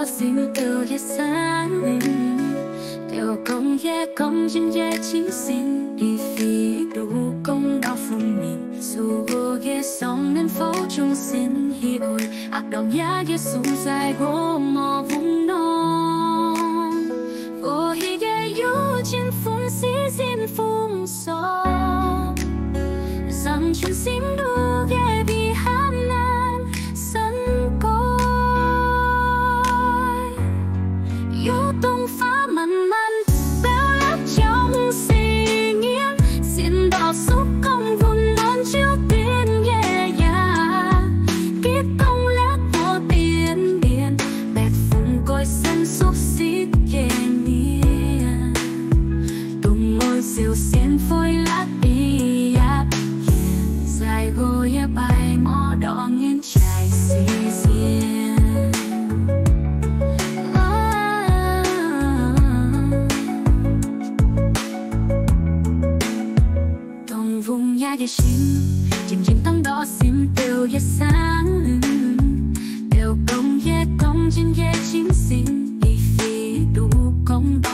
đó xin từ ye sáng đều công ye công trên ye chính xin đi phi đủ công đó phun mình dù ye song nên phố chung xin hi ôi ác đồng ya ye sung dài gỗ mò vùng non ô hi ye yu trên phun xí xin phun so rằng chuyện xin đủ ye bị ham nan sân côi yu tung phá mặn mặn béo lát trong xì nghiêng xin đỏ xúc công vun non chiếu tiền nhẹ nhàng kiết công lát vô tiền biển bẹt phun côi sân xúc xít nhẹ nhàng tung ngôi siêu xiên phôi lát đi áp dài gối bài mò đỏ nghiêng trái xì xiên đồng vùng ya ye xin chìm chìm tăng đỏ xin đều ye sáng đều công ye công trên ye chính xin đi phi đủ công đỏ